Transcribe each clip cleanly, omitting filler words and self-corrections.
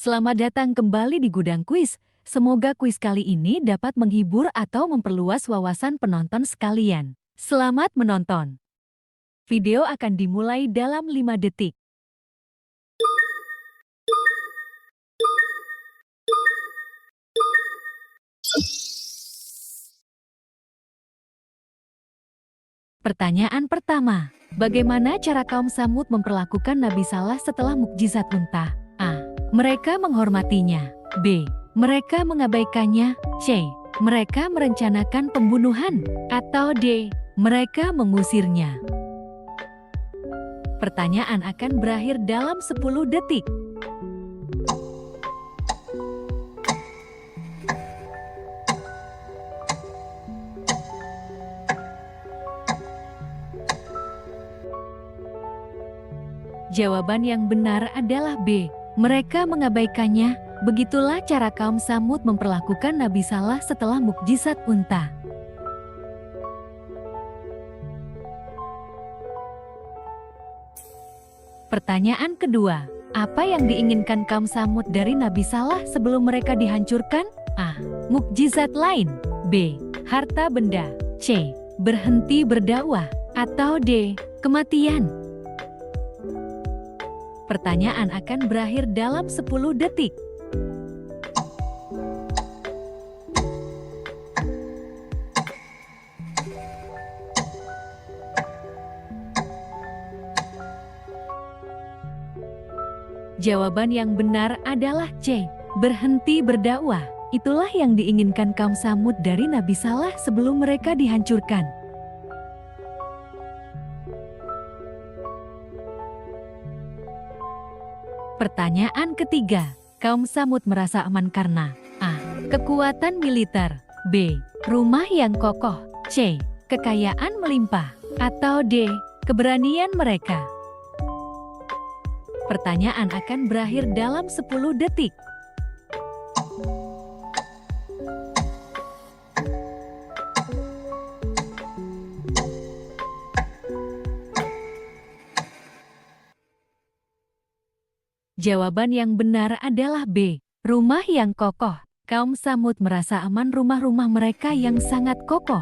Selamat datang kembali di Gudang Kuis. Semoga kuis kali ini dapat menghibur atau memperluas wawasan penonton sekalian. Selamat menonton. Video akan dimulai dalam 5 detik. Pertanyaan pertama. Bagaimana cara kaum Tsamud memperlakukan Nabi Saleh setelah mukjizat unta? A. Mereka menghormatinya. B. Mereka mengabaikannya. C. Mereka merencanakan pembunuhan. Atau D. Mereka mengusirnya. Pertanyaan akan berakhir dalam 10 detik. Jawaban yang benar adalah B. Mereka mengabaikannya. Begitulah cara kaum Tsamud memperlakukan Nabi Saleh setelah mukjizat unta. Pertanyaan kedua. Apa yang diinginkan kaum Tsamud dari Nabi Saleh sebelum mereka dihancurkan? A. Mukjizat lain. B. Harta benda. C. Berhenti berdakwah. Atau D. Kematian. Pertanyaan akan berakhir dalam 10 detik. Jawaban yang benar adalah C. Berhenti berdakwah. Itulah yang diinginkan kaum Tsamud dari Nabi Saleh sebelum mereka dihancurkan. Pertanyaan ketiga. Kaum Tsamud merasa aman karena A. Kekuatan militer. B. Rumah yang kokoh. C. Kekayaan melimpah. Atau D. Keberanian mereka. Pertanyaan akan berakhir dalam 10 detik. Jawaban yang benar adalah B. Rumah yang kokoh. Kaum Tsamud merasa aman rumah-rumah mereka yang sangat kokoh.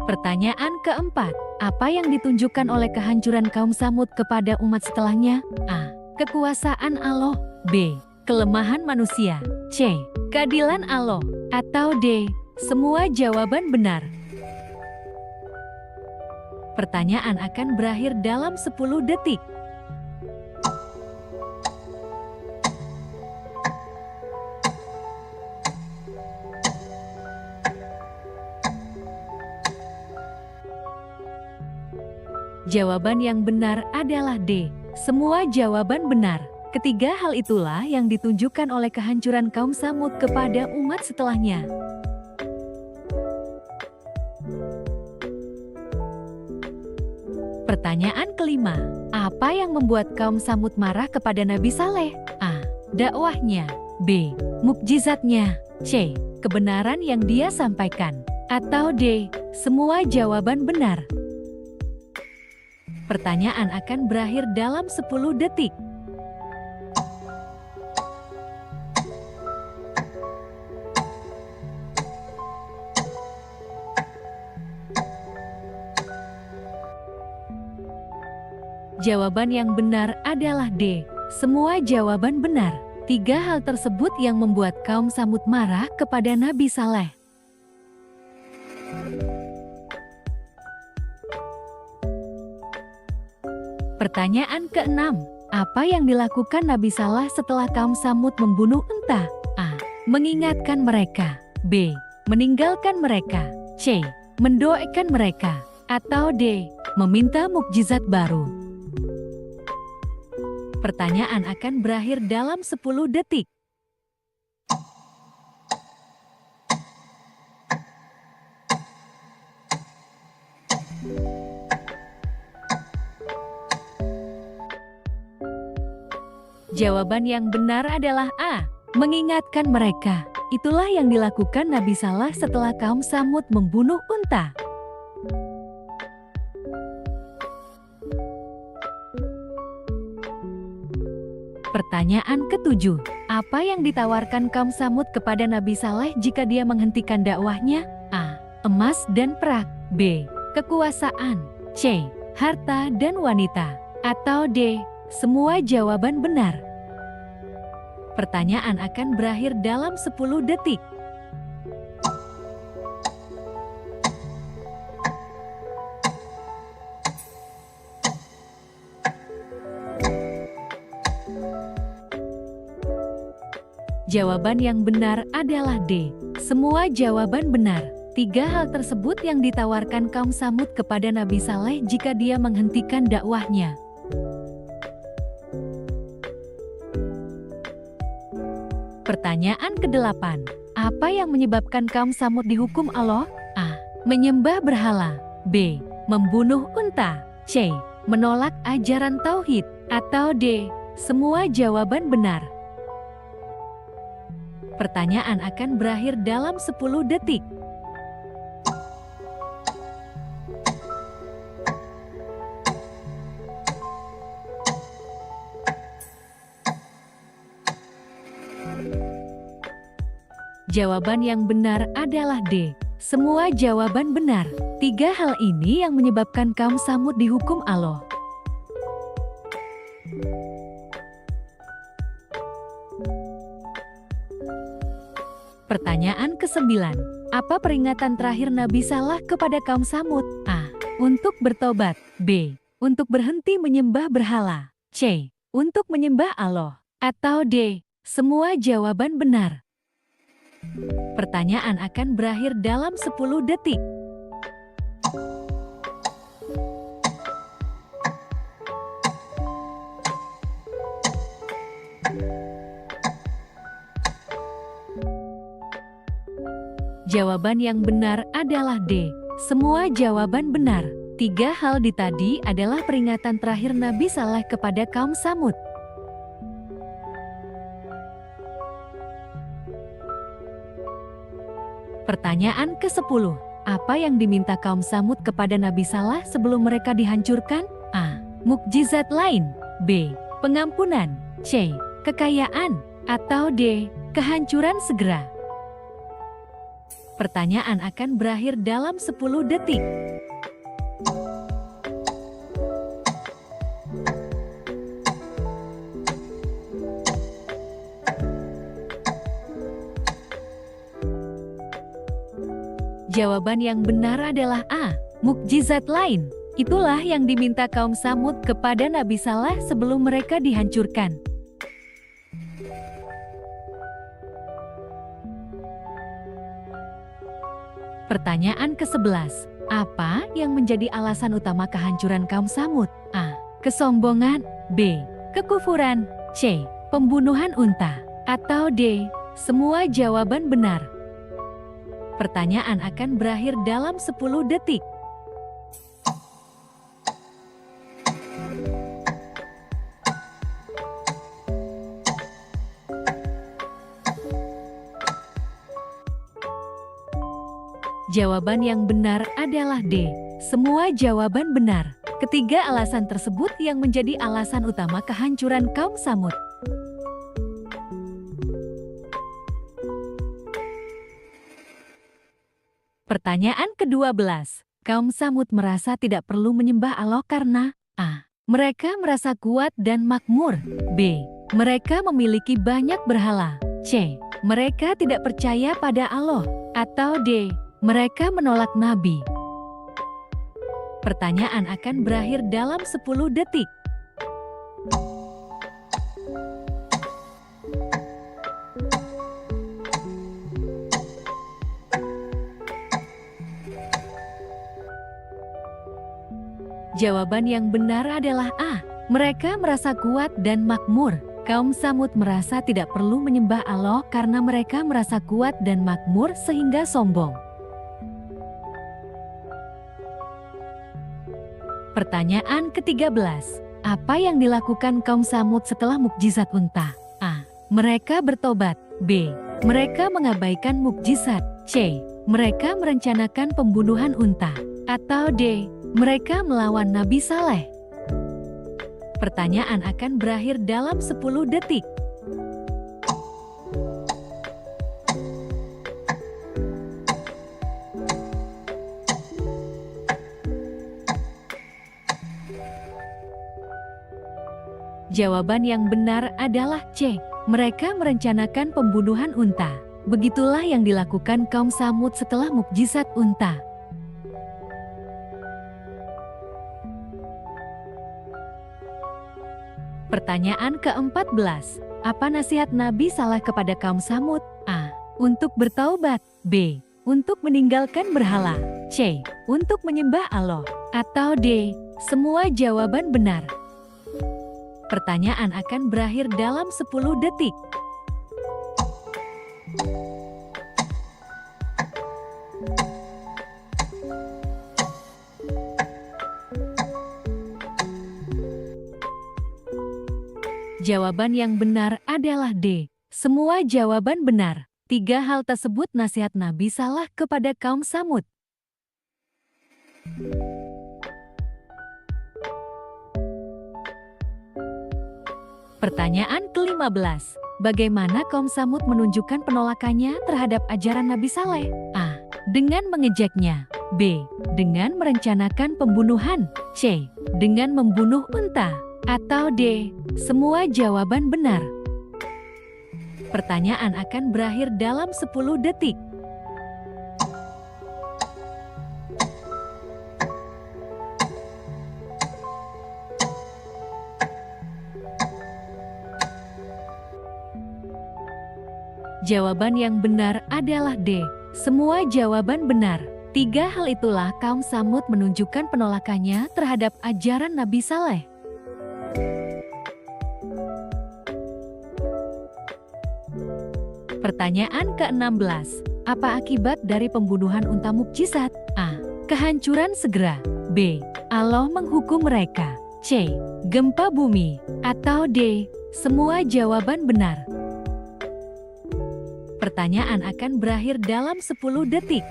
Pertanyaan keempat. Apa yang ditunjukkan oleh kehancuran kaum Tsamud kepada umat setelahnya? A. Kekuasaan Allah. B. Kelemahan manusia. C. Keadilan Allah. Atau D. Semua jawaban benar. Pertanyaan akan berakhir dalam 10 detik. Jawaban yang benar adalah D. Semua jawaban benar. Ketiga hal itulah yang ditunjukkan oleh kehancuran kaum Tsamud kepada umat setelahnya. Pertanyaan kelima. Apa yang membuat kaum Tsamud marah kepada Nabi Saleh? A. Dakwahnya. B. Mukjizatnya. C. Kebenaran yang dia sampaikan. Atau D. Semua jawaban benar. Pertanyaan akan berakhir dalam 10 detik. Jawaban yang benar adalah D. Semua jawaban benar. Tiga hal tersebut yang membuat kaum Tsamud marah kepada Nabi Saleh. Pertanyaan keenam. Apa yang dilakukan Nabi Saleh setelah kaum Tsamud membunuh unta? A. Mengingatkan mereka. B. Meninggalkan mereka. C. Mendoakan mereka. Atau D. Meminta mukjizat baru. Pertanyaan akan berakhir dalam 10 detik. Jawaban yang benar adalah A. Mengingatkan mereka. Itulah yang dilakukan Nabi Saleh setelah kaum Tsamud membunuh unta. Pertanyaan ketujuh. Apa yang ditawarkan kaum Samud kepada Nabi Saleh jika dia menghentikan dakwahnya? A. Emas dan perak. B. Kekuasaan. C. Harta dan wanita. Atau D. Semua jawaban benar. Pertanyaan akan berakhir dalam 10 detik. Jawaban yang benar adalah D. Semua jawaban benar. 3 hal tersebut yang ditawarkan kaum Samud kepada Nabi Saleh jika dia menghentikan dakwahnya. Pertanyaan ke-8. Apa yang menyebabkan kaum Samud dihukum Allah? A. Menyembah berhala. B. Membunuh unta. C. Menolak ajaran tauhid. Atau D. Semua jawaban benar. Pertanyaan akan berakhir dalam 10 detik. Jawaban yang benar adalah D. Semua jawaban benar. 3 hal ini yang menyebabkan kaum Samud dihukum Allah. Pertanyaan ke-9. Apa peringatan terakhir Nabi Saleh kepada kaum Samud? A. Untuk bertobat. B. Untuk berhenti menyembah berhala. C. Untuk menyembah Allah. Atau D. Semua jawaban benar. Pertanyaan akan berakhir dalam 10 detik. Jawaban yang benar adalah D. Semua jawaban benar. 3 hal di tadi adalah peringatan terakhir Nabi Saleh kepada kaum Samud. Pertanyaan ke-10. Apa yang diminta kaum Samud kepada Nabi Saleh sebelum mereka dihancurkan? A. Mukjizat lain. B. Pengampunan. C. Kekayaan. Atau D. Kehancuran segera. Pertanyaan akan berakhir dalam 10 detik. Jawaban yang benar adalah A. Mukjizat lain. Itulah yang diminta kaum Samud kepada Nabi Saleh sebelum mereka dihancurkan. Pertanyaan ke-11. Apa yang menjadi alasan utama kehancuran kaum Samud? A. Kesombongan. B. Kekufuran. C. Pembunuhan unta. Atau D. Semua jawaban benar. Pertanyaan akan berakhir dalam 10 detik. Jawaban yang benar adalah D. Semua jawaban benar. Ketiga alasan tersebut yang menjadi alasan utama kehancuran kaum Samud. Pertanyaan ke-12. Kaum Samud merasa tidak perlu menyembah Allah karena A. Mereka merasa kuat dan makmur. B. Mereka memiliki banyak berhala. C. Mereka tidak percaya pada Allah. Atau D. Mereka menolak Nabi. Pertanyaan akan berakhir dalam 10 detik. Jawaban yang benar adalah A. Mereka merasa kuat dan makmur. Kaum Samud merasa tidak perlu menyembah Allah karena mereka merasa kuat dan makmur sehingga sombong. Pertanyaan ke-13. Apa yang dilakukan kaum Samud setelah mukjizat unta? A. Mereka bertobat. B. Mereka mengabaikan mukjizat. C. Mereka merencanakan pembunuhan unta. Atau D. Mereka melawan Nabi Saleh. Pertanyaan akan berakhir dalam 10 detik. Jawaban yang benar adalah C. Mereka merencanakan pembunuhan unta. Begitulah yang dilakukan kaum Tsamud setelah mukjizat unta. Pertanyaan ke-14. Apa nasihat Nabi Saleh kepada kaum Tsamud? A. Untuk bertaubat. B. Untuk meninggalkan berhala. C. Untuk menyembah Allah. Atau D. Semua jawaban benar. Pertanyaan akan berakhir dalam 10 detik. Jawaban yang benar adalah D. Semua jawaban benar. 3 hal tersebut nasihat Nabi Saleh kepada kaum Tsamud. Pertanyaan ke-15. Bagaimana kaum Tsamud menunjukkan penolakannya terhadap ajaran Nabi Saleh? A. Dengan mengejeknya. B. Dengan merencanakan pembunuhan. C. Dengan membunuh unta. Atau D. Semua jawaban benar. Pertanyaan akan berakhir dalam 10 detik. Jawaban yang benar adalah D. Semua jawaban benar. 3 hal itulah kaum Tsamud menunjukkan penolakannya terhadap ajaran Nabi Saleh. Pertanyaan ke-16. Apa akibat dari pembunuhan unta mukjizat? A. Kehancuran segera. B. Allah menghukum mereka. C. Gempa bumi. Atau D. Semua jawaban benar. Pertanyaan akan berakhir dalam 10 detik.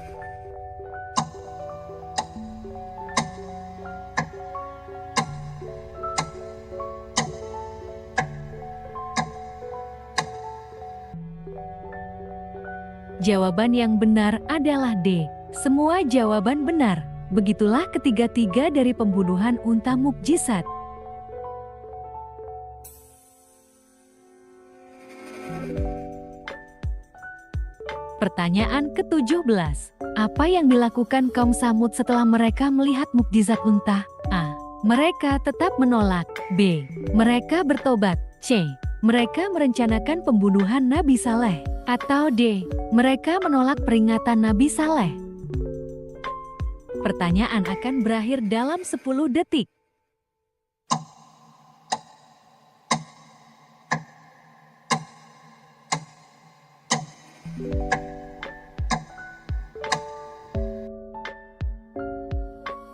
Jawaban yang benar adalah D. Semua jawaban benar. Begitulah ketiga-tiga dari pembunuhan unta mukjizat. Pertanyaan ke-17. Apa yang dilakukan kaum Tsamud setelah mereka melihat mukjizat unta? A. Mereka tetap menolak. B. Mereka bertobat. C. Mereka merencanakan pembunuhan Nabi Saleh. Atau D. Mereka menolak peringatan Nabi Saleh. Pertanyaan akan berakhir dalam 10 detik.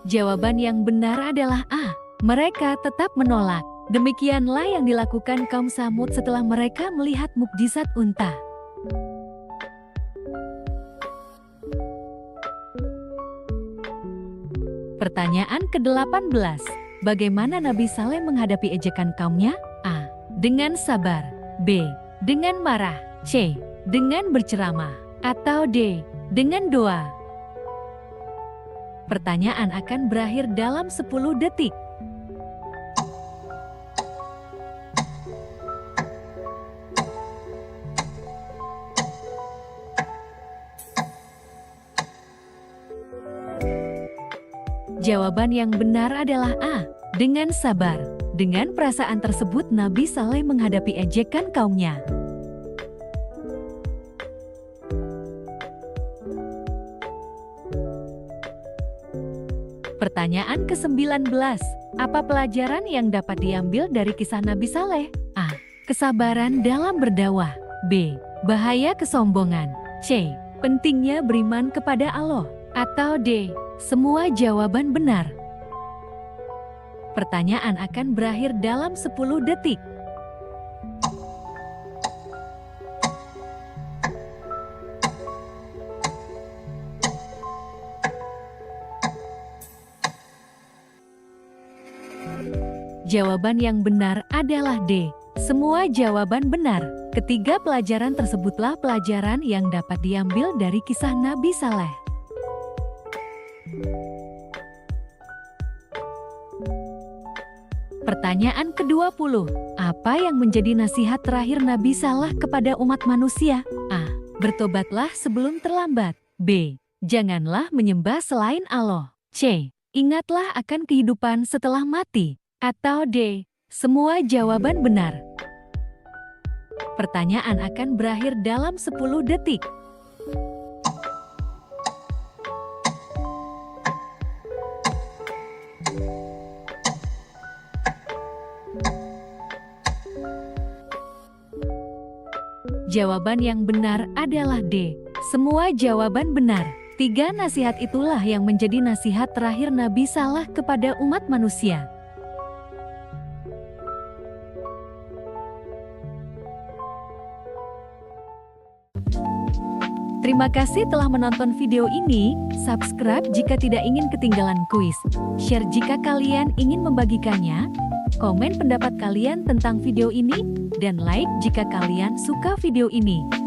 Jawaban yang benar adalah A. Mereka tetap menolak. Demikianlah yang dilakukan kaum Tsamud setelah mereka melihat mukjizat unta. Pertanyaan ke-18. Bagaimana Nabi Saleh menghadapi ejekan kaumnya? A. Dengan sabar. B. Dengan marah. C. Dengan berceramah. Atau D. Dengan doa. Pertanyaan akan berakhir dalam 10 detik. Jawaban yang benar adalah A. Dengan sabar. Dengan perasaan tersebut Nabi Saleh menghadapi ejekan kaumnya. Pertanyaan ke-19. Apa pelajaran yang dapat diambil dari kisah Nabi Saleh? A. Kesabaran dalam berdakwah. B. Bahaya kesombongan. C. Pentingnya beriman kepada Allah. Atau D. Semua jawaban benar. Pertanyaan akan berakhir dalam 10 detik. Jawaban yang benar adalah D. Semua jawaban benar. Ketiga pelajaran tersebutlah pelajaran yang dapat diambil dari kisah Nabi Saleh. Pertanyaan ke-20. Apa yang menjadi nasihat terakhir Nabi Saleh kepada umat manusia? A. Bertobatlah sebelum terlambat. B. Janganlah menyembah selain Allah. C. Ingatlah akan kehidupan setelah mati. Atau D. Semua jawaban benar. Pertanyaan akan berakhir dalam 10 detik. Jawaban yang benar adalah D. Semua jawaban benar. 3 nasihat itulah yang menjadi nasihat terakhir Nabi Saleh kepada umat manusia. Terima kasih telah menonton video ini. Subscribe jika tidak ingin ketinggalan kuis. Share jika kalian ingin membagikannya. Komen pendapat kalian tentang video ini. Dan like jika kalian suka video ini.